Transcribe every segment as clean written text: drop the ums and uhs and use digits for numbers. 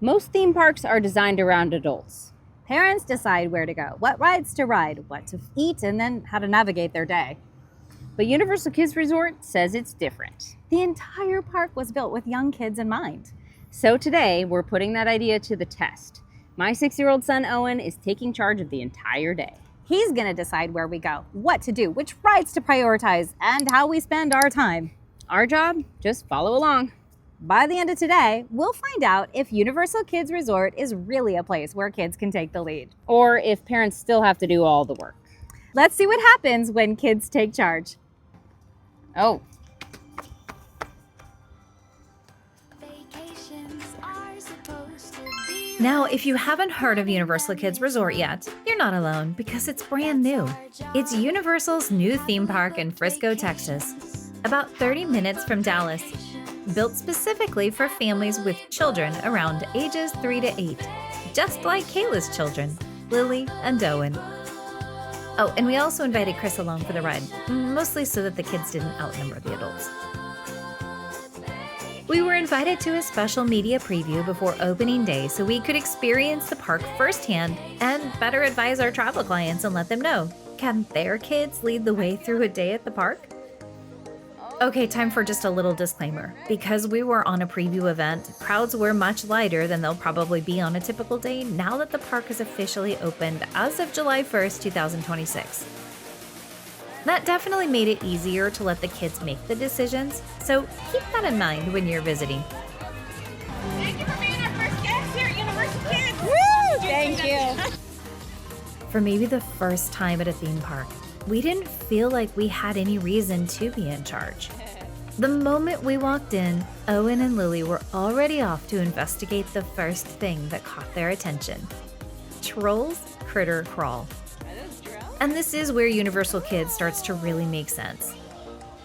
Most theme parks are designed around adults. Parents decide where to go, what rides to ride, what to eat, and then how to navigate their day. But Universal Kids Resort says it's different. The entire park was built with young kids in mind. So today, we're putting that idea to the test. My 6-year-old son, Owen, is taking charge of the entire day. He's gonna decide where we go, what to do, which rides to prioritize, and how we spend our time. Our job? Just follow along. By the end of today, we'll find out if Universal Kids Resort is really a place where kids can take the lead. Or if parents still have to do all the work. Let's see what happens when kids take charge. Oh. Now, if you haven't heard of Universal Kids Resort yet, you're not alone because it's brand new. It's Universal's new theme park in Frisco, Texas, about 30 minutes from Dallas. Built specifically for families with children around ages 3 to 8, just like Kayla's children, Lily and Owen. Oh, and we also invited Chris along for the ride, mostly so that the kids didn't outnumber the adults. We were invited to a special media preview before opening day so we could experience the park firsthand and better advise our travel clients and let them know, can their kids lead the way through a day at the park? Okay, time for just a little disclaimer. Because we were on a preview event, crowds were much lighter than they'll probably be on a typical day now that the park is officially opened as of July 1st, 2026. That definitely made it easier to let the kids make the decisions, so keep that in mind when you're visiting. Thank you for being our first guest here at Universal Kids. Woo! Thank you. For maybe the first time at a theme park, we didn't feel like we had any reason to be in charge. The moment we walked in, Owen and Lily were already off to investigate the first thing that caught their attention. Trolls Critter Crawl. And this is where Universal Kids starts to really make sense.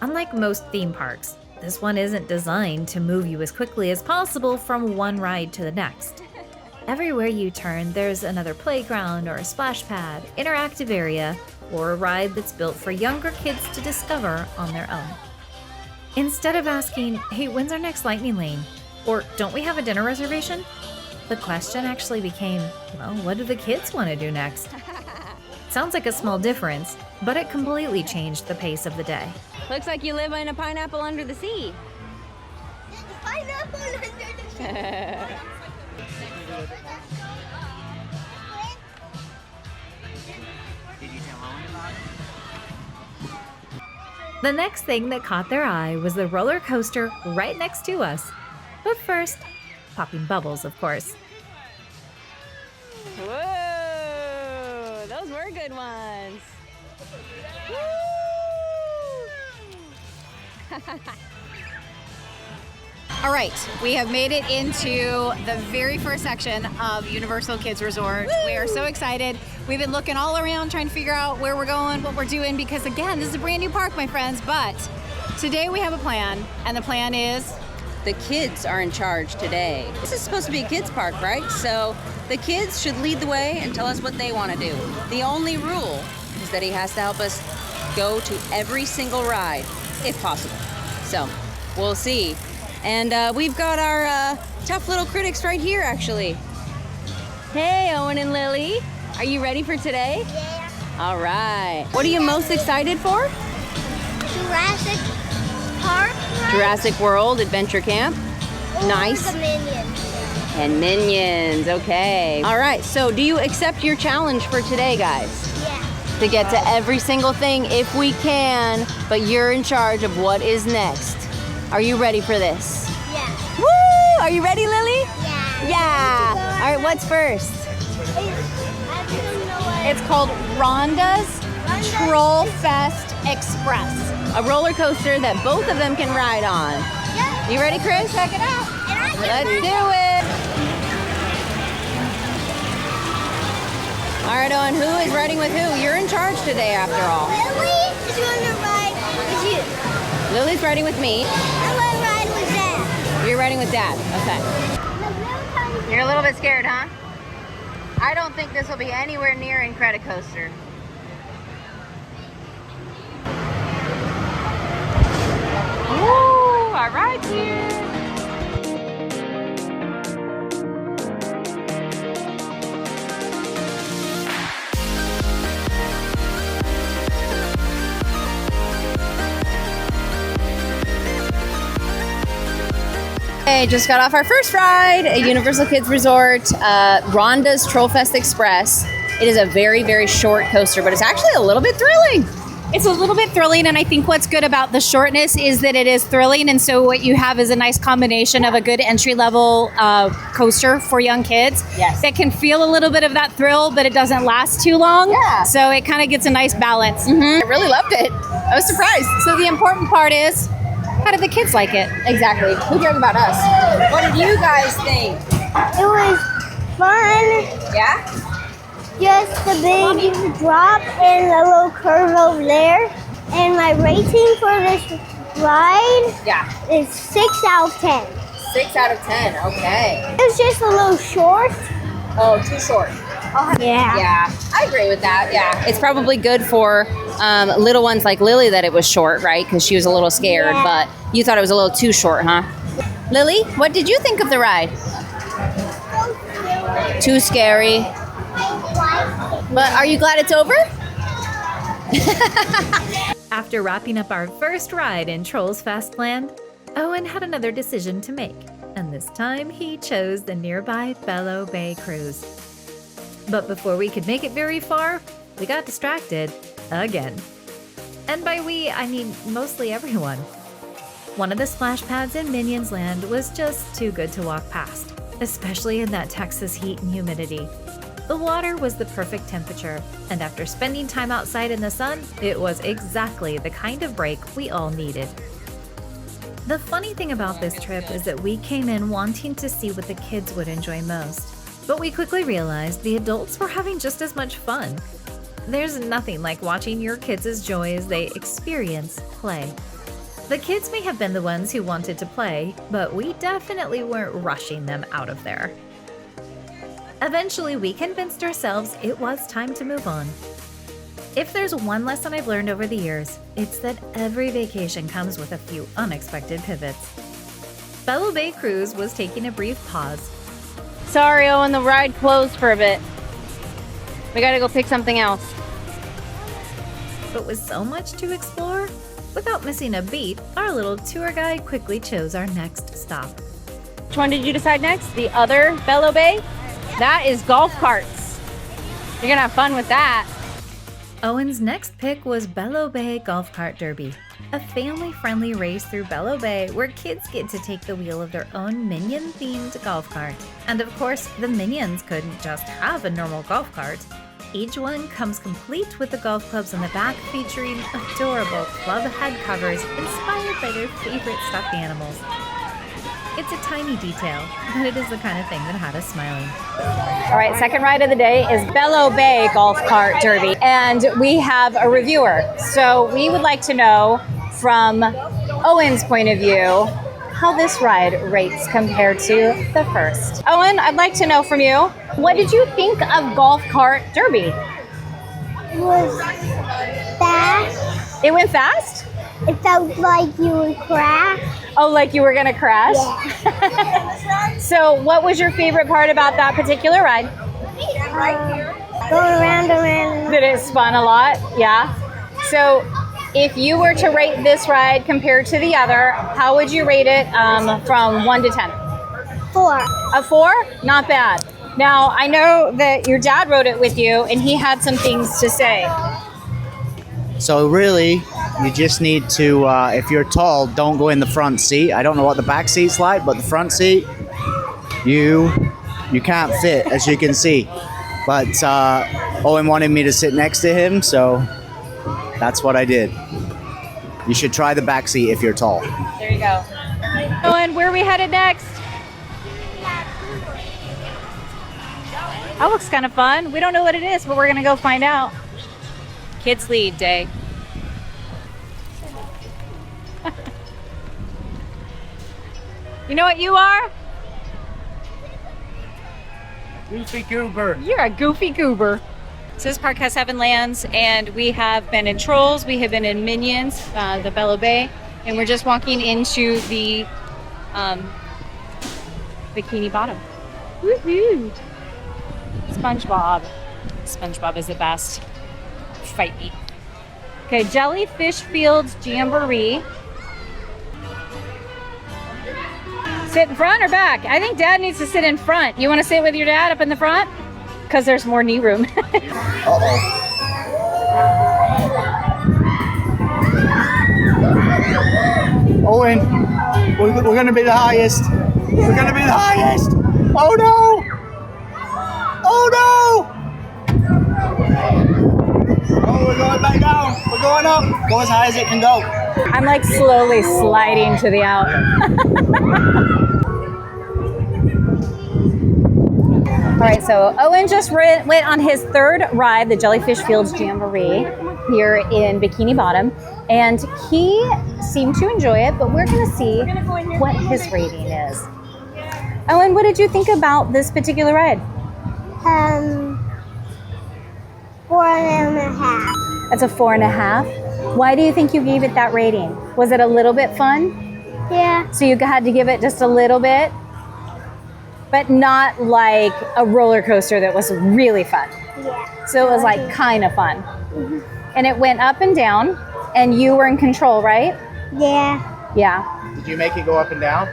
Unlike most theme parks, this one isn't designed to move you as quickly as possible from one ride to the next. Everywhere you turn, there's another playground or a splash pad, interactive area, or a ride that's built for younger kids to discover on their own. Instead of asking, hey, when's our next lightning lane? Or don't we have a dinner reservation? The question actually became, well, what do the kids want to do next? Sounds like a small difference, but it completely changed the pace of the day. Looks like you live in a pineapple under the sea. Pineapple under the sea. The next thing that caught their eye was the roller coaster right next to us. But first, popping bubbles, of course. Whoa! Those were good ones. All right, we have made it into the very first section of Universal Kids Resort. Woo! We are so excited. We've been looking all around trying to figure out where we're going, what we're doing, because again, this is a brand new park, my friends, but today we have a plan, and the plan is... The kids are in charge today. This is supposed to be a kids park, right? So the kids should lead the way and tell us what they want to do. The only rule is that he has to help us go to every single ride, if possible. So we'll see. And we've got our tough little critics right here, actually. Hey, Owen and Lily. Are you ready for today? Yeah. All right. What are you most excited for? Jurassic Park. Right? Jurassic World Adventure Camp. Or Nice. The Minions. And Minions, okay. All right, so do you accept your challenge for today, guys? Yeah. To get to every single thing if we can, but you're in charge of what is next. Are you ready for this? Yeah. Woo! Are you ready, Lily? Yeah. Yeah. All right, what's first? I don't know what It's called Rhonda's Troll Fest Express. A roller coaster that both of them can ride on. Yeah. You ready, Chris? Check it out. And I can Let's ride- do it. All right, Owen, who is riding with who? You're in charge today, after all. Lily is going to ride with you. Lily's riding with me. I'm going to ride with Dad. You're riding with Dad. Okay. You're a little bit scared, huh? I don't think this will be anywhere near Incredicoaster. Woo! Our ride's here. Okay, just got off our first ride at Universal Kids Resort, Rhonda's Troll Fest Express. It is a very, very short coaster, but it's actually a little bit thrilling. It's a little bit thrilling, and I think what's good about the shortness is that it is thrilling, and so what you have is a nice combination of a good entry-level coaster for young kids. Yes. That can feel a little bit of that thrill, but it doesn't last too long. Yeah. So it kind of gets a nice balance. I really loved it. I was surprised. So the important part is, how did the kids like it? Exactly. Who cares about us? What did you guys think? It was fun. Yeah? Just the big drop and the little curve over there. And my rating for this ride Yeah. is 6 out of 10. 6 out of 10. Okay. It was just a little short. Oh, too short. Yeah. Yeah, I agree with that. Yeah. It's probably good for little ones like Lily that it was short, right? Because she was a little scared, Yeah. but you thought it was a little too short, huh? Lily, what did you think of the ride? Too scary. But are you glad it's over? After wrapping up our first ride in Trolls Festland, Owen had another decision to make, and this time he chose the nearby Bellow Bay cruise. But before we could make it very far, we got distracted again. And by we, I mean mostly everyone. One of the splash pads in Minions Land was just too good to walk past, especially in that Texas heat and humidity. The water was the perfect temperature, and after spending time outside in the sun, it was exactly the kind of break we all needed. The funny thing about this trip is that we came in wanting to see what the kids would enjoy most, but we quickly realized the adults were having just as much fun. There's nothing like watching your kids' joy as they experience play. The kids may have been the ones who wanted to play, but we definitely weren't rushing them out of there. Eventually, we convinced ourselves it was time to move on. If there's one lesson I've learned over the years, it's that every vacation comes with a few unexpected pivots. Bellow Bay Cruise was taking a brief pause. Sorry, Owen, the ride closed for a bit. We gotta go pick something else. But with so much to explore, without missing a beat, our little tour guide quickly chose our next stop. Which one did you decide next? The other Bellow Bay? That is golf carts. You're gonna have fun with that. Owen's next pick was Bellow Bay Golf Cart Derby, a family-friendly race through Bellow Bay where kids get to take the wheel of their own Minion-themed golf cart. And of course, the Minions couldn't just have a normal golf cart. Each one comes complete with the golf clubs on the back featuring adorable club head covers inspired by their favorite stuffed animals. It's a tiny detail, but it is the kind of thing that had us smiling. All right, second ride of the day is Bellow Bay Golf Cart Derby, and we have a reviewer. So we would like to know from Owen's point of view how this ride rates compared to the first. Owen, I'd like to know from you, what did you think of Golf Cart Derby? It was fast. It went fast? It felt like you would crash. Oh, like you were gonna crash? Yeah. So what was your favorite part about that particular ride? Going around and around. That it spun a lot, yeah. So if you were to rate this ride compared to the other, how would you rate it from 1 to 10? 4. A 4? Not bad. Now, I know that your dad rode it with you and he had some things to say. So really, you just need to, if you're tall, don't go in the front seat. I don't know what the back seat's like, but the front seat, you can't fit, as you can see. But Owen wanted me to sit next to him, so that's what I did. You should try the back seat if you're tall. There you go. Owen, where are we headed next? That looks kind of fun. We don't know what it is, but we're gonna go find out. Kids Lead Day. You know what you are? Goofy Goober. You're a goofy goober. So this park has 7 lands, and we have been in Trolls, we have been in Minions, the Bellow Bay, and we're just walking into the Bikini Bottom. Woohoo! SpongeBob. SpongeBob is the best. Fight me. Okay, Jellyfish Fields Jamboree. Sit in front or back? I think Dad needs to sit in front. You want to sit with your dad up in the front? Because there's more knee room. Uh-oh. Owen, we're going to be the highest. We're going to be the highest. Oh no! Oh no! Oh, we're going back down. We're going up. Go as high as it can go. I'm like slowly sliding to the out. All right, so Owen just went on his third ride, the Jellyfish Fields Jamboree here in Bikini Bottom, and he seemed to enjoy it, but we're gonna see what his rating is. Owen, what did you think about this particular ride? 4.5. That's a 4.5. Why do you think you gave it that rating? Was it a little bit fun? Yeah. So you had to give it just a little bit? But not like a roller coaster that was really fun. Yeah. So it was like kind of fun. And it went up and down, and you were in control, right? Yeah. Yeah. Did you make it go up and down?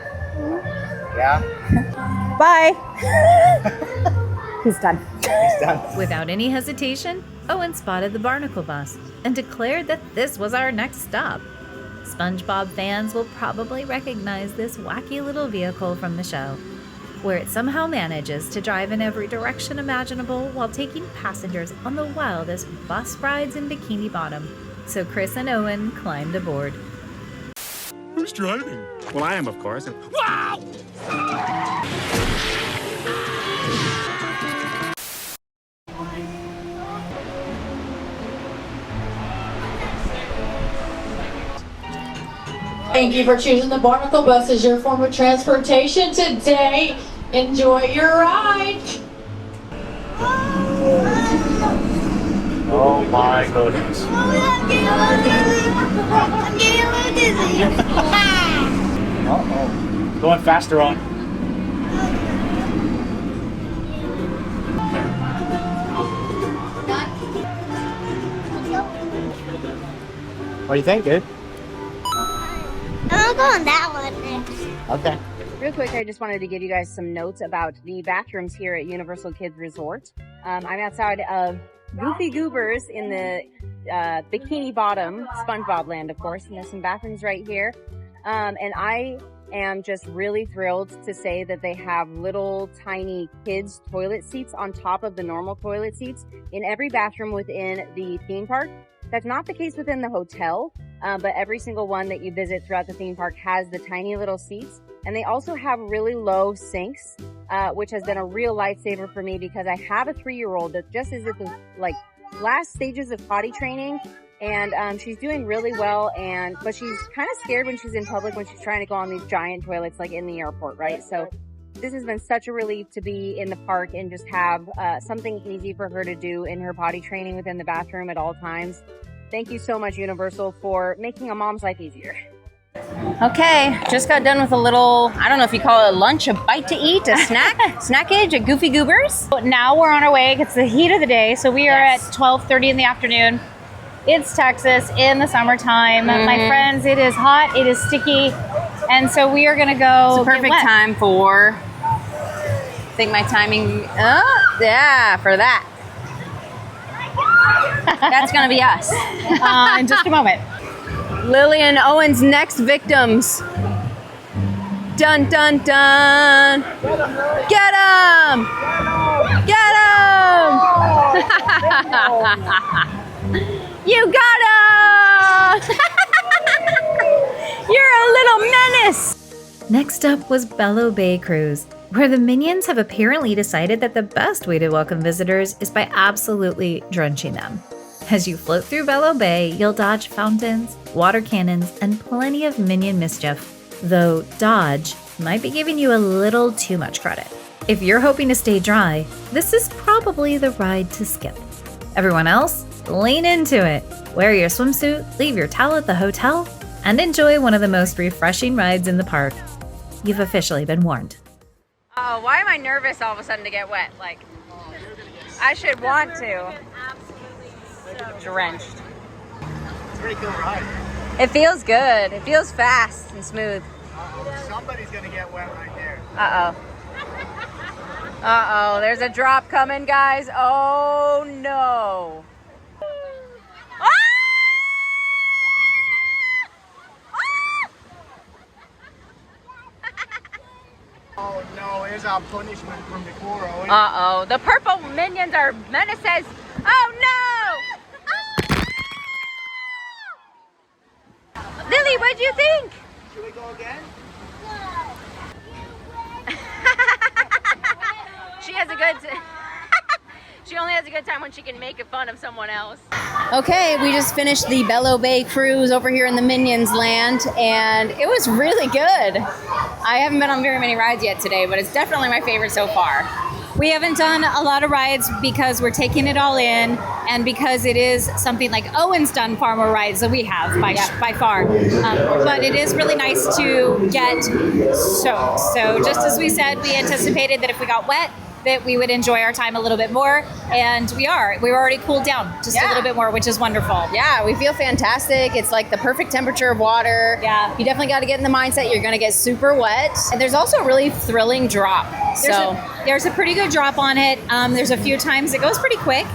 Yeah. Bye. He's done. He's done. Without any hesitation, Owen spotted the Barnacle bus and declared that this was our next stop. SpongeBob fans will probably recognize this wacky little vehicle from the show, where it somehow manages to drive in every direction imaginable while taking passengers on the wildest bus rides in Bikini Bottom. So Chris and Owen climbed aboard. Who's driving? Well, I am, of course. Wow! Thank you for choosing the Barnacle bus as your form of transportation today. Enjoy your ride. Oh my goodness. I'm getting a little dizzy. Uh-oh. Going faster on. What do you think, dude? I'm going that one next. Okay. Real quick, I just wanted to give you guys some notes about the bathrooms here at Universal Kids Resort. I'm outside of Goofy Goobers in the Bikini Bottom, SpongeBob land, of course, and there's some bathrooms right here. And I am just really thrilled to say that they have little tiny kids toilet seats on top of the normal toilet seats in every bathroom within the theme park. That's not the case within the hotel, but every single one that you visit throughout the theme park has the tiny little seats. And they also have really low sinks, which has been a real lifesaver for me because I have a 3-year-old that just is at the last stages of potty training, and she's doing really well. But she's kind of scared when she's in public when she's trying to go on these giant toilets like in the airport, right? So this has been such a relief to be in the park and just have something easy for her to do in her potty training within the bathroom at all times. Thank you so much, Universal, for making a mom's life easier. Okay, just got done with a little, I don't know if you call it a lunch, a bite to eat, a snack, snackage at Goofy Goobers. Now we're on our way. It's the heat of the day, so we are at 12:30 in the afternoon. It's Texas in the summertime. My friends, it is hot, it is sticky, and so we are gonna go. It's a perfect time for, I think my timing, for that. That's gonna be us. In just a moment. Lily and Owen's next victims. Dun, dun, dun. Get him! Get him! You got him! You're a little menace! Next up was Bellow Bay Cruise, where the Minions have apparently decided that the best way to welcome visitors is by absolutely drenching them. As you float through Bellow Bay, you'll dodge fountains, water cannons, and plenty of Minion mischief. Though dodge might be giving you a little too much credit. If you're hoping to stay dry, this is probably the ride to skip. Everyone else, lean into it. Wear your swimsuit, leave your towel at the hotel, and enjoy one of the most refreshing rides in the park. You've officially been warned. Oh, why am I nervous all of a sudden to get wet? Like, I should want to. Drenched. It's a pretty cool ride. It feels good. It feels fast and smooth. Somebody's gonna get wet right there. Uh-oh. Uh-oh, there's a drop coming, guys. Oh, no. Ah! Oh no, here's our punishment from before, Owen. Uh-oh, the purple minions are menaces. Oh, no! Lily, what'd you think? Should we go again? She has a good she only has a good time when she can make fun of someone else. Okay, we just finished the Bellow Bay cruise over here in the Minions land, and it was really good. I haven't been on very many rides yet today, but it's definitely my favorite so far. We haven't done a lot of rides because we're taking it all in, and because it is something like Owen's done far more rides than we have by far. But it is really nice to get soaked. So just as we said, we anticipated that if we got wet, that we would enjoy our time a little bit more, and we are. We were already cooled down just a little bit more, which is wonderful. Yeah, we feel fantastic. It's like the perfect temperature of water. Yeah. You definitely got to get in the mindset you're going to get super wet. And there's also a really thrilling drop. There's a pretty good drop on it. There's a few times it goes pretty quick.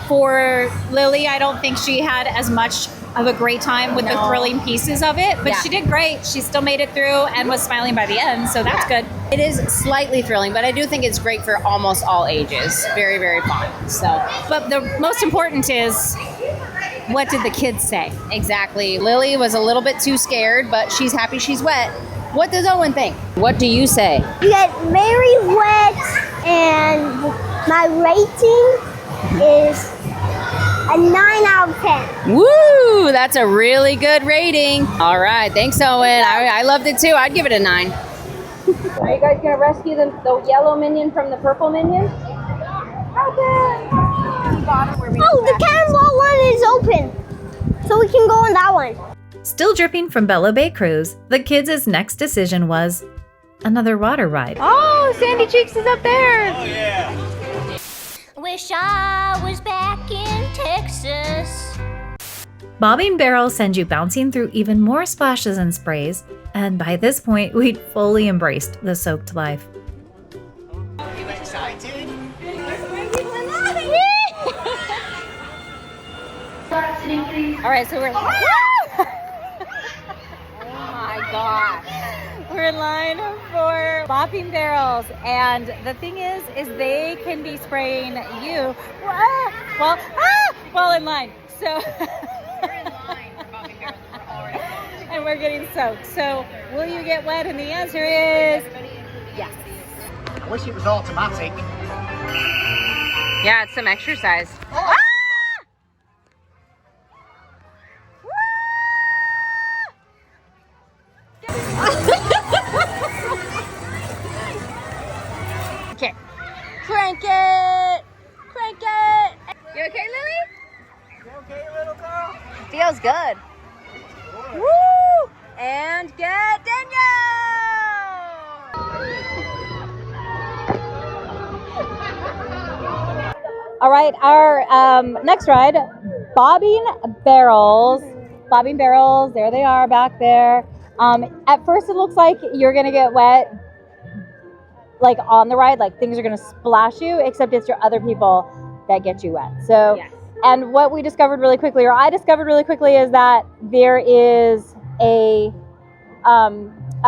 For Lily, I don't think she had as much of a great time with the thrilling pieces of it, but she did great. She still made it through and was smiling by the end, so that's good. It is slightly thrilling, but I do think it's great for almost all ages. Very, very fun. So, but the most important is, what did the kids say? Exactly. Lily was a little bit too scared, but she's happy she's wet. What does Owen think? What do you say? You get very wet, and my rating is a 9 out of 10. Woo! That's a really good rating. All right, thanks, Owen. I loved it too. I'd give it a 9. Are you guys gonna rescue the yellow minion from the purple minion? Oh, the cannonball one is open, so we can go on that one. Still dripping from Bellow Bay Cruise, the kids' next decision was another water ride. Oh, Sandy Cheeks is up there. Oh yeah. Wish I was back in Texas. Bobbing Barrel sends you bouncing through even more splashes and sprays, and by this point, we'd fully embraced the soaked life. Are you excited? All right, so we're. Oh my gosh. We're in line for Bobbing Barrels, and the thing is they can be spraying you while in line. So We're in line for Bobbing Barrels. We're already and we're getting soaked. So will you get wet? And the answer is yes. I wish it was automatic. Yeah, it's some exercise. Okay. Crank it! Crank it! You okay, Lily? You okay, little girl? Feels good. Woo! And get Danielle! All right, our next ride, Bobbing Barrels. Bobbing Barrels, there they are back there. At first it looks like you're gonna get wet, like on the ride, like things are gonna splash you, except it's your other people that get you wet. So, Yes. And what we discovered really quickly, or I discovered really quickly, is that there is a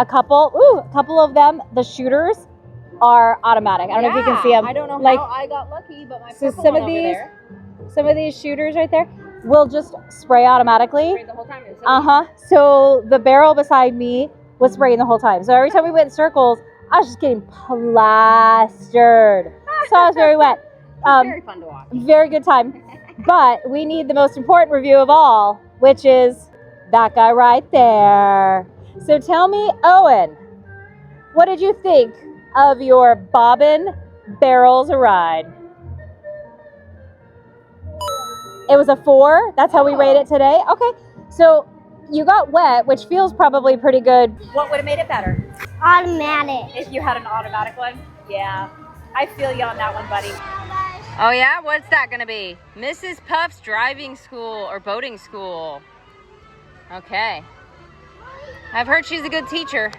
couple of them, the shooters are automatic. I don't know if you can see them. I don't know like, how I got lucky, but my so purple some one of over these, there some of these shooters right there will just spray automatically. sprayed the whole time. It was so So the barrel beside me was spraying the whole time. So every time we went in circles, I was just getting plastered. So I was very wet. very fun to watch. Very good time. But we need the most important review of all, which is that guy right there. So tell me, Owen, what did you think of your Bobbin Barrels ride? It was a 4. That's how we rate it today. Okay. So you got wet, which feels probably pretty good. What would have made it better? Automatic. If you had an automatic one? Yeah. I feel you on that one, buddy. Oh yeah? What's that gonna be? Mrs. Puff's driving school or boating school. Okay. I've heard she's a good teacher.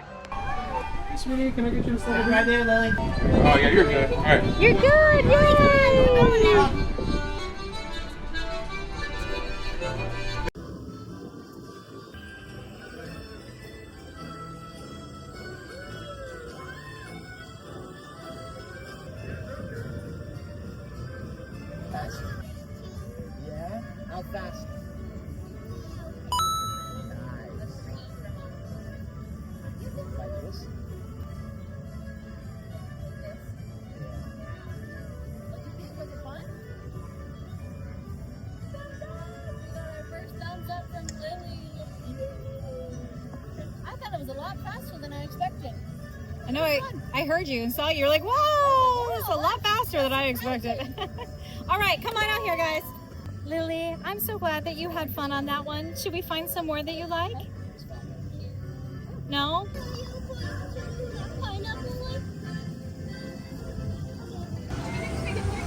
Sweetie, can I get you a slide? Right there, Lily. Oh, yeah, you're good. All right. You're good, yay! Yeah? How fast? Like this? Was it fun? Our first thumbs up from Lily. I thought it was a lot faster than I expected. I know I heard you and saw you. You're like, whoa, it's a lot faster than I expected. All right, come on out here, guys. Lily, I'm so glad that you had fun on that one. Should we find some more that you like? No?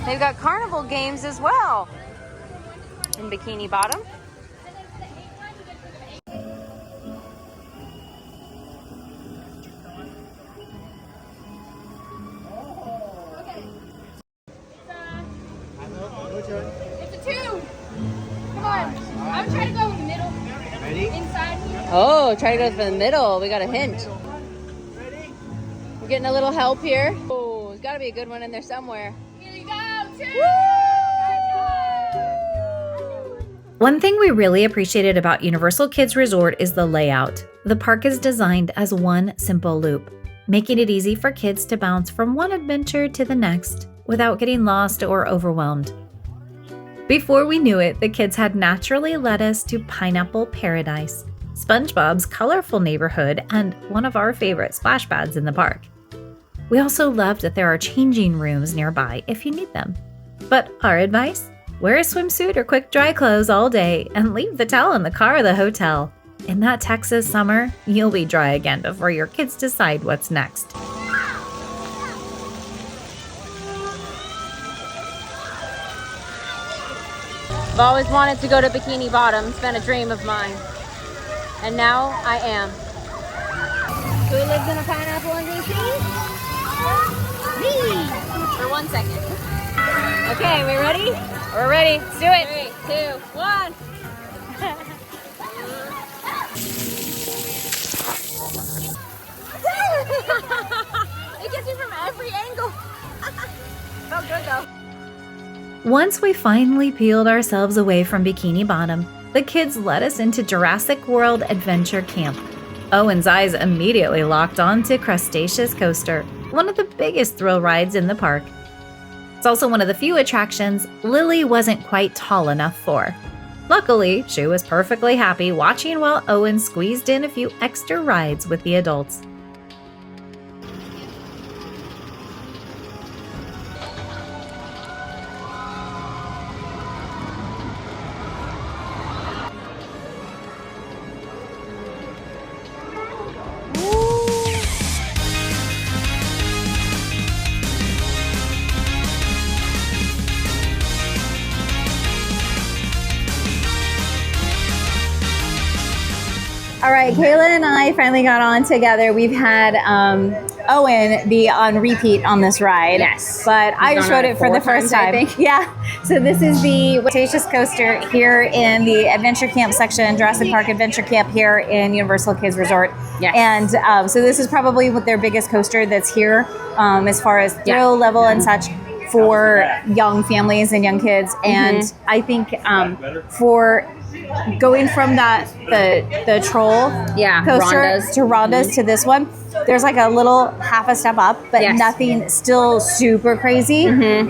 They've got carnival games as well in Bikini Bottom. It's a 2. Come on. I'm trying to go in the middle. Ready? Inside. Oh, try to go for the middle. We got a hint. We're getting a little help here. Oh, there's got to be a good one in there somewhere. Here you go. 2. One thing we really appreciated about Universal Kids Resort is the layout. The park is designed as one simple loop, making it easy for kids to bounce from one adventure to the next without getting lost or overwhelmed. Before we knew it, the kids had naturally led us to Pineapple Paradise, SpongeBob's colorful neighborhood, and one of our favorite splash pads in the park. We also loved that there are changing rooms nearby if you need them. But our advice? Wear a swimsuit or quick dry clothes all day and leave the towel in the car or the hotel. In that Texas summer, you'll be dry again before your kids decide what's next. I've always wanted to go to Bikini Bottom. It's been a dream of mine. And now I am. Who lives in a pineapple under the sea? Me! For 1 second. Okay, we ready? We're ready. Let's do it. 3, 2, 1. It gets me from every angle. Felt good though. Once we finally peeled ourselves away from Bikini Bottom, the kids led us into Jurassic World Adventure Camp. Owen's eyes immediately locked on to Crustaceous Coaster, one of the biggest thrill rides in the park. It's also one of the few attractions Lily wasn't quite tall enough for. Luckily, she was perfectly happy watching while Owen squeezed in a few extra rides with the adults. All right, Kayla and I finally got on together. We've had Owen be on repeat on this ride. Yes. But I He's just gone rode on it for 4 the first times, I time. think. Yeah. So this is the Crustaceous Coaster here in the Adventure Camp section, Jurassic Park Adventure Camp here in Universal Kids Resort. Yes. And so this is probably their biggest coaster that's here as far as thrill level and such for young families and young kids. And I think for going from the troll coaster Rhonda's. to Rhonda's to this one, there's like a little half a step up, but nothing still super crazy.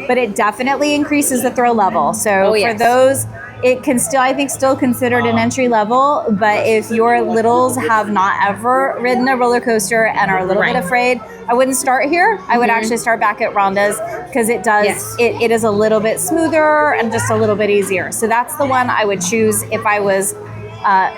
But it definitely increases the thrill level. So for those, it can still, I think, still considered an entry level. But if your littles have not ever ridden a roller coaster and are a little bit afraid, I wouldn't start here. I would actually start back at Rhonda's because it does it is a little bit smoother and just a little bit easier. So that's the one I would choose if I was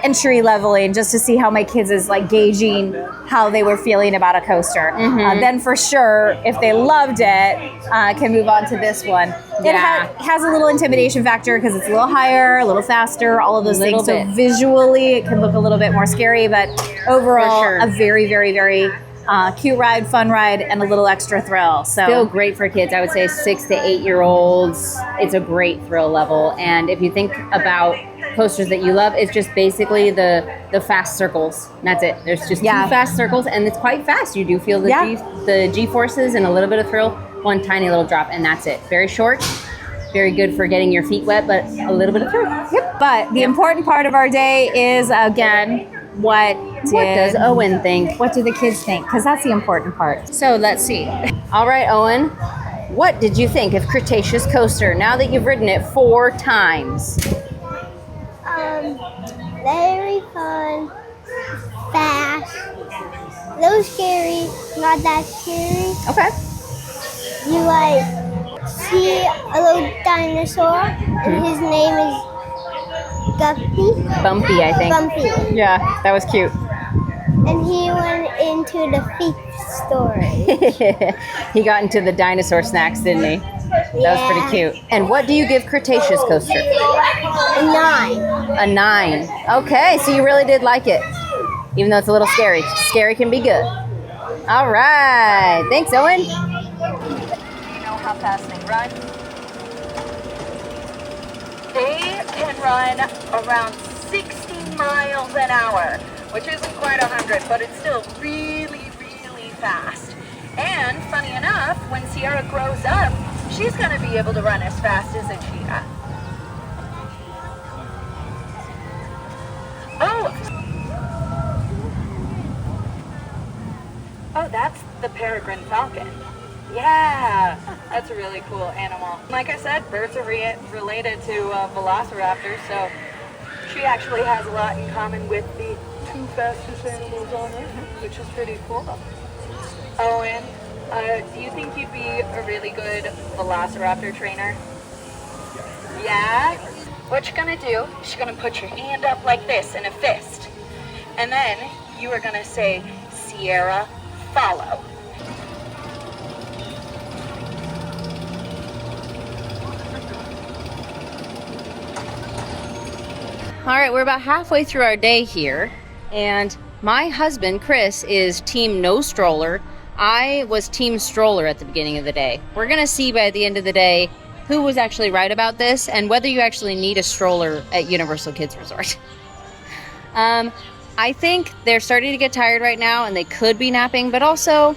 entry leveling just to see how my kids is like gauging how they were feeling about a coaster. Then for sure, if they loved it, can move on to this one. It has a little intimidation factor because it's a little higher, a little faster, all of those things. So visually, it can look a little bit more scary, but overall, a very, very, very cute ride, fun ride, and a little extra thrill. So still great for kids. I would say 6 to 8 year olds. It's a great thrill level. And if you think about coasters that you love, it's just basically the fast circles. And that's it. There's just 2 fast circles, and it's quite fast. You do feel the G forces and a little bit of thrill. One tiny little drop, and that's it. Very short. Very good for getting your feet wet, but a little bit of thrill. But the important part of our day is, again, what does Owen think? What do the kids think? Because that's the important part. So let's see. All right, Owen, what did you think of Crustaceous Coaster now that you've ridden it 4 times? Very fun, fast, a little scary, not that scary. Okay. You like see a little dinosaur, and his name is Bumpy, I think. Bumpy. Yeah, that was cute. And he went into the feet story. He got into the dinosaur snacks, didn't he? That was pretty cute. And what do you give Crustaceous Coaster? A 9. A 9. Okay, so you really did like it, even though it's a little scary. Scary can be good. All right. Thanks, Owen. Do you know how fast they run? They can run around 60 miles an hour, which isn't quite 100, but it's still really, really fast. And funny enough, when Sierra grows up, she's going to be able to run as fast as a cheetah. Oh, that's the peregrine falcon. Yeah, that's a really cool animal. Like I said, birds are related to velociraptors, so she actually has a lot in common with the 2 fastest animals on Earth, which is pretty cool. Owen, do you think you'd be a really good velociraptor trainer? Yeah? What you're gonna do is you're gonna put your hand up like this in a fist, and then you are gonna say, Sierra, follow. All right, we're about halfway through our day here, and my husband, Chris, is team no stroller. I was team stroller at the beginning of the day. We're gonna see by the end of the day who was actually right about this and whether you actually need a stroller at Universal Kids Resort. I think they're starting to get tired right now and they could be napping, but also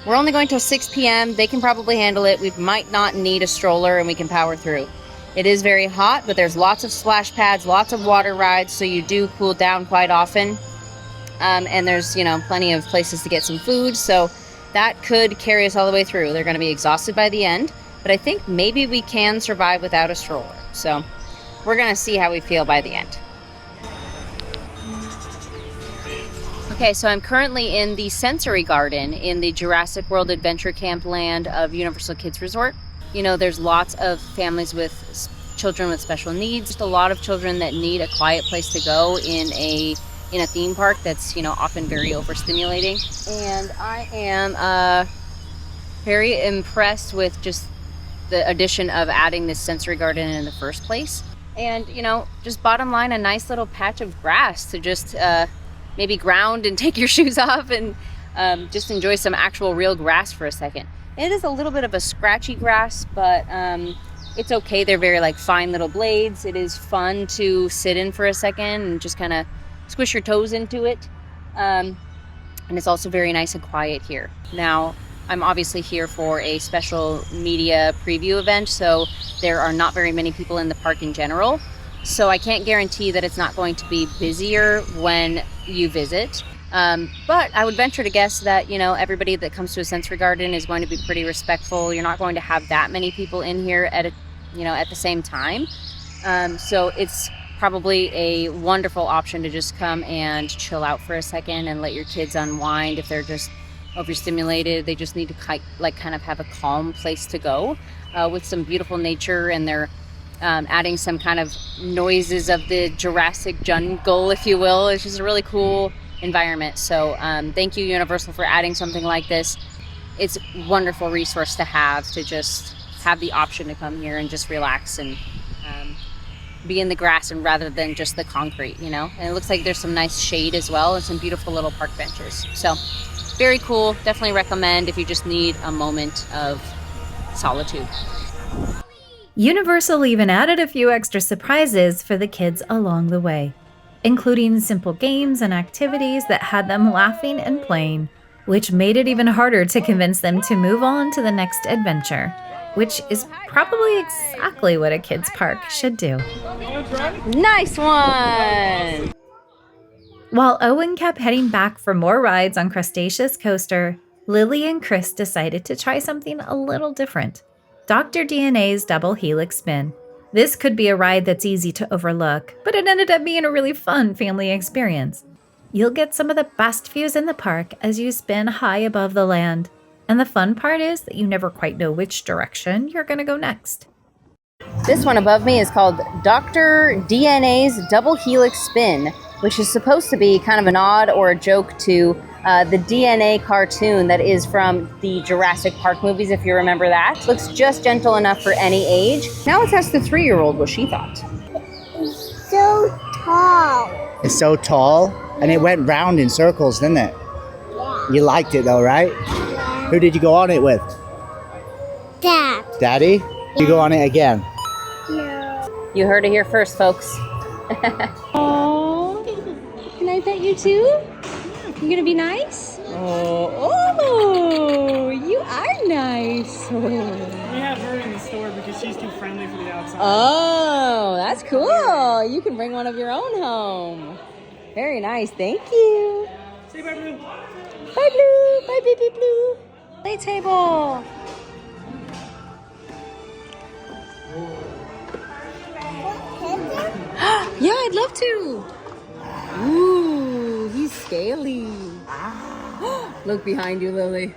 we're only going till 6 p.m. They can probably handle it. We might not need a stroller and we can power through. It is very hot, but there's lots of splash pads, lots of water rides, so you do cool down quite often. And there's, plenty of places to get some food, so that could carry us all the way through. They're going to be exhausted by the end, but I think maybe we can survive without a stroller. So we're going to see how we feel by the end. Okay, so I'm currently in the sensory garden in the Jurassic World Adventure Camp land of Universal Kids Resort. There's lots of families with children with special needs, just a lot of children that need a quiet place to go in a theme park that's, often very overstimulating. And I am very impressed with just the addition of adding this sensory garden in the first place. And, just bottom line, a nice little patch of grass to just maybe ground and take your shoes off and just enjoy some actual real grass for a second. It is a little bit of a scratchy grass, but it's okay. They're very fine little blades. It is fun to sit in for a second and just kind of squish your toes into it. And it's also very nice and quiet here. Now, I'm obviously here for a special media preview event, so there are not very many people in the park in general. So I can't guarantee that it's not going to be busier when you visit. But I would venture to guess that, everybody that comes to a sensory garden is going to be pretty respectful. You're not going to have that many people in here at the same time. So it's probably a wonderful option to just come and chill out for a second and let your kids unwind. If they're just overstimulated, they just need to kind of have a calm place to go with some beautiful nature, and they're adding some kind of noises of the Jurassic jungle, if you will. It's just a really cool environment. So thank you, Universal, for adding something like this. It's a wonderful resource to have, to just have the option to come here and just relax and be in the grass, and rather than just the concrete, you know. And it looks like there's some nice shade as well, and some beautiful little park benches. So very cool. Definitely recommend if you just need a moment of solitude. Universal even added a few extra surprises for the kids along the way, including simple games and activities that had them laughing and playing, which made it even harder to convince them to move on to the next adventure, which is probably exactly what a kids park should do. Nice one! While Owen kept heading back for more rides on Crustaceous Coaster, Lily and Chris decided to try something a little different. Dr. DNA's double Helix spin. This could be a ride that's easy to overlook, but it ended up being a really fun family experience. You'll get some of the best views in the park as you spin high above the land. And the fun part is that you never quite know which direction you're going to go next. This one above me is called Dr. DNA's Double Helix Spin, which is supposed to be kind of a nod or a joke to the DNA cartoon that is from the Jurassic Park movies, if you remember that. Looks just gentle enough for any age. Now let's ask the 3-year-old what she thought. It's so tall. It's so tall, and it went round in circles, didn't it? Yeah. You liked it though, right? Yeah. Who did you go on it with? Dad. Daddy? You go on it again? No. You heard it here first, folks. Oh, can I pet you too? You gonna be nice? Oh, you are nice. We have her in the store because she's too friendly for the outside. Oh, that's cool. You can bring one of your own home. Very nice. Thank you. Say bye, Blue. Bye, Blue. Bye, baby Blue. Play table. Yeah, I'd love to. Ooh, he's scaly. Look behind you, Lily.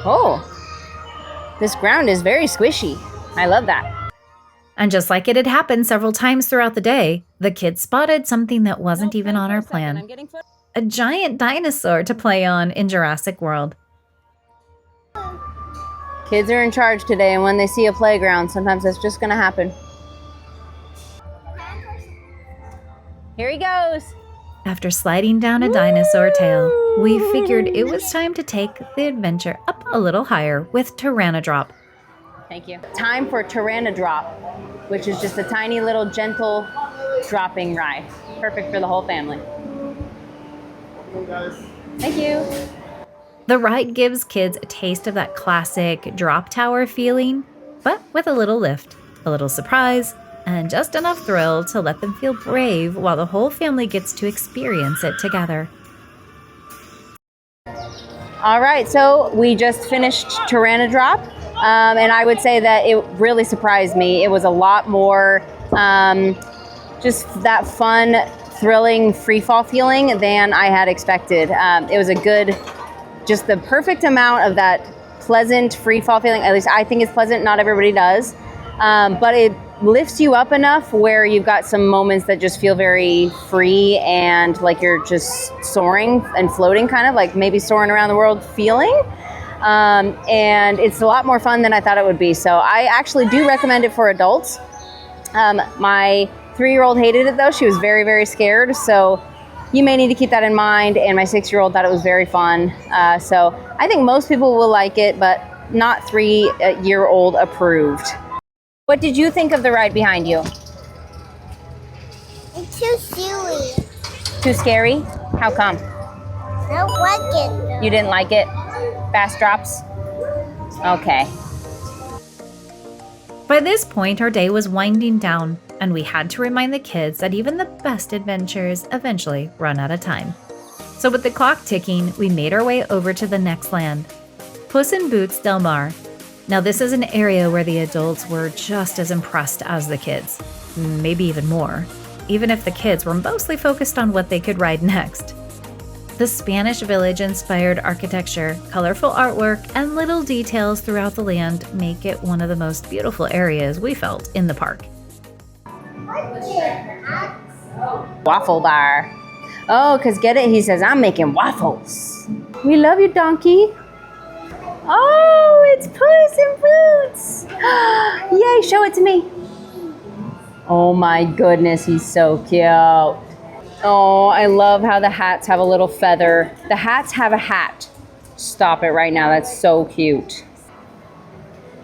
Oh, this ground is very squishy. I love that. And just like it had happened several times throughout the day, the kids spotted something that wasn't even on our plan. A giant dinosaur to play on in Jurassic World. Kids are in charge today, and when they see a playground, sometimes that's just gonna happen. Here he goes. After sliding down a dinosaur tail, we figured it was time to take the adventure up a little higher with Tyrannodrop. Thank you. Time for Tyrannodrop, which is just a tiny little gentle dropping ride. Perfect for the whole family. Thank you. The ride gives kids a taste of that classic drop tower feeling, but with a little lift, a little surprise, and just enough thrill to let them feel brave while the whole family gets to experience it together. All right, so we just finished Tyrannodrop, and I would say that it really surprised me. It was a lot more just that fun, thrilling free fall feeling than I had expected. It was a good, just the perfect amount of that pleasant free fall feeling. At least I think it's pleasant. Not everybody does, but it lifts you up enough where you've got some moments that just feel very free and like you're just soaring and floating, kind of like maybe soaring around the world feeling. And it's a lot more fun than I thought it would be. So I actually do recommend it for adults. My 3-year-old hated it though. She was very, very scared. So you may need to keep that in mind. And my 6-year-old thought it was very fun. So I think most people will like it, but not 3-year-old approved. What did you think of the ride behind you? It's too silly. Too scary? How come? I don't like it. You didn't like it? Fast drops? Okay. By this point, our day was winding down, and we had to remind the kids that even the best adventures eventually run out of time. So with the clock ticking, we made our way over to the next land, Puss in Boots Delmar. Now this is an area where the adults were just as impressed as the kids, maybe even more, even if the kids were mostly focused on what they could ride next. The Spanish Village-inspired architecture, colorful artwork, and little details throughout the land make it one of the most beautiful areas we felt in the park. Waffle bar. Oh, because get it? He says, I'm making waffles. We love you, donkey. Oh, it's Puss in Boots. Yay, show it to me. Oh my goodness, he's so cute. Oh, I love how the hats have a little feather. The hats have a hat. Stop it right now. That's so cute.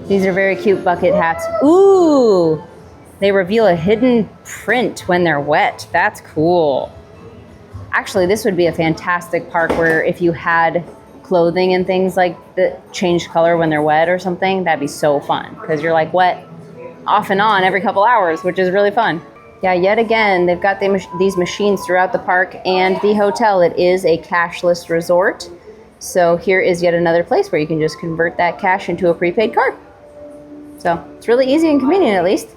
These are very cute bucket hats. Ooh, they reveal a hidden print when they're wet. That's cool. Actually, this would be a fantastic park where if you had clothing and things like that change color when they're wet or something, that'd be so fun because you're like wet off and on every couple hours, which is really fun. Yeah, yet again, they've got these machines throughout the park and the hotel. It is a cashless resort. So here is yet another place where you can just convert that cash into a prepaid card. So it's really easy and convenient, at least.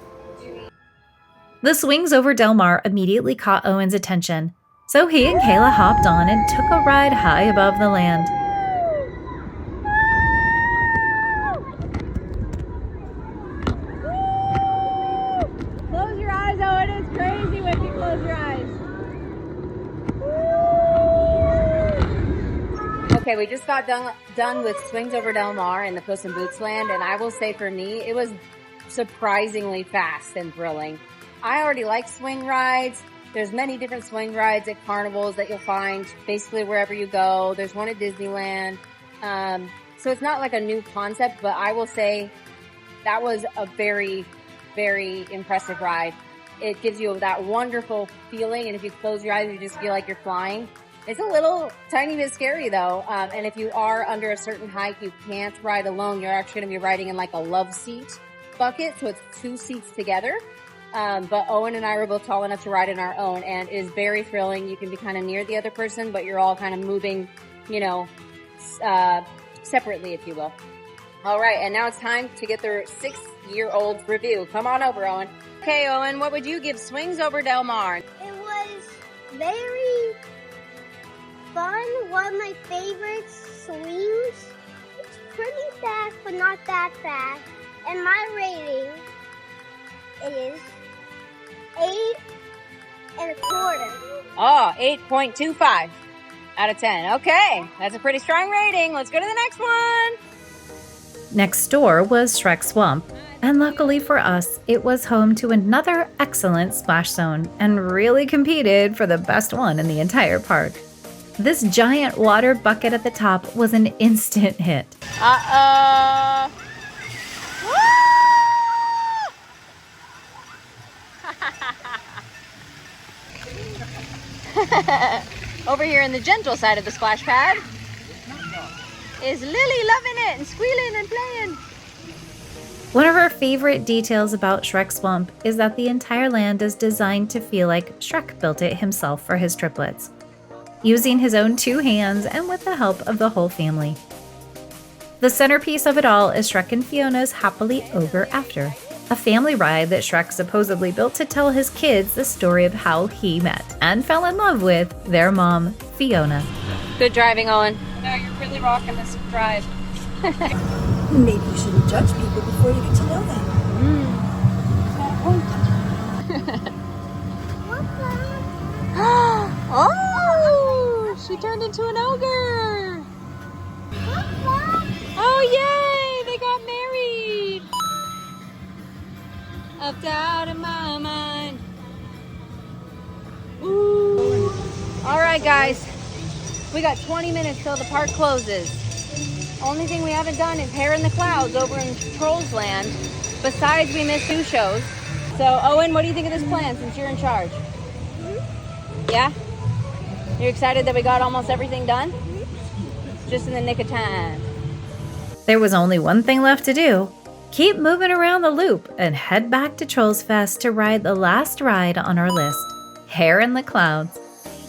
The swings over Delmar immediately caught Owen's attention, so he and Kayla hopped on and took a ride high above the land. Close your eyes, Owen. It's crazy when you close your eyes. Okay, we just got done with Swings Over Delmar in the Puss in Boots land, and I will say for me, it was surprisingly fast and thrilling. I already like swing rides. There's many different swing rides at carnivals that you'll find basically wherever you go. There's one at Disneyland. So it's not like a new concept, but I will say that was a very, very impressive ride. It gives you that wonderful feeling, and if you close your eyes, you just feel like you're flying. It's a little tiny bit scary though, and if you are under a certain height, you can't ride alone. You're actually going to be riding in like a love seat bucket, so it's 2 seats together. But Owen and I were both tall enough to ride in our own, and it is very thrilling. You can be kind of near the other person, but you're all kind of moving, you know, separately, if you will. All right, and now it's time to get their 6-year-old review. Come on over, Owen. Okay, Owen, what would you give Swings Over Delmar? It was very fun. One of my favorite swings. It's pretty fast, but not that fast. And my rating is 8.25. Oh, 8.25 out of 10. Okay, that's a pretty strong rating. Let's go to the next one. Next door was Shrek Swamp, and luckily for us, it was home to another excellent splash zone and really competed for the best one in the entire park. This giant water bucket at the top was an instant hit. Over here in the gentle side of the splash pad is Lily loving it and squealing and playing. One of our favorite details about Shrek Swamp is that the entire land is designed to feel like Shrek built it himself for his triplets, using his own 2 hands and with the help of the whole family. The centerpiece of it all is Shrek and Fiona's Happily Ever After, a family ride that Shrek supposedly built to tell his kids the story of how he met and fell in love with their mom, Fiona. Good driving, Owen. No, you're really rocking this drive. Maybe you shouldn't judge people before you get to know them. Oh, she turned into an ogre. Oh, yay, they got married. Of doubt in my mind. Ooh. All right, guys. We got 20 minutes till the park closes. Only thing we haven't done is Hair in the Clouds over in Trolls Land. Besides, we missed 2 shows. So, Owen, what do you think of this plan since you're in charge? Yeah? You're excited that we got almost everything done? Just in the nick of time. There was only one thing left to do. Keep moving around the loop and head back to Trolls Fest to ride the last ride on our list, Hair in the Clouds.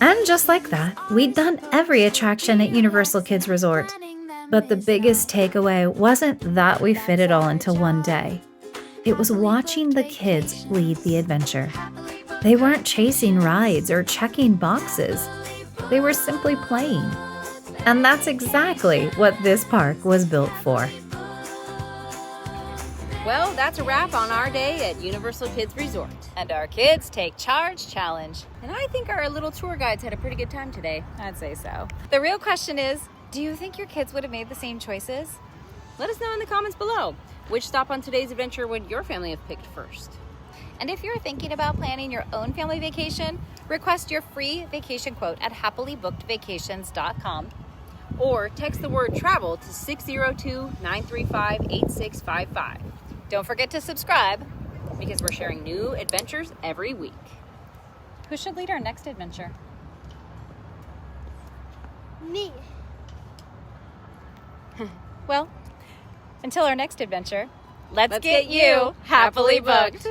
And just like that, we'd done every attraction at Universal Kids Resort. But the biggest takeaway wasn't that we fit it all into one day. It was watching the kids lead the adventure. They weren't chasing rides or checking boxes. They were simply playing. And that's exactly what this park was built for. Well, that's a wrap on our day at Universal Kids Resort. And our Kids Take Charge Challenge. And I think our little tour guides had a pretty good time today. I'd say so. The real question is, do you think your kids would have made the same choices? Let us know in the comments below. Which stop on today's adventure would your family have picked first? And if you're thinking about planning your own family vacation, request your free vacation quote at happilybookedvacations.com. Or text the word travel to 602-935-8655. Don't forget to subscribe, because we're sharing new adventures every week. Who should lead our next adventure? Me. Well, until our next adventure, let's get you happily booked.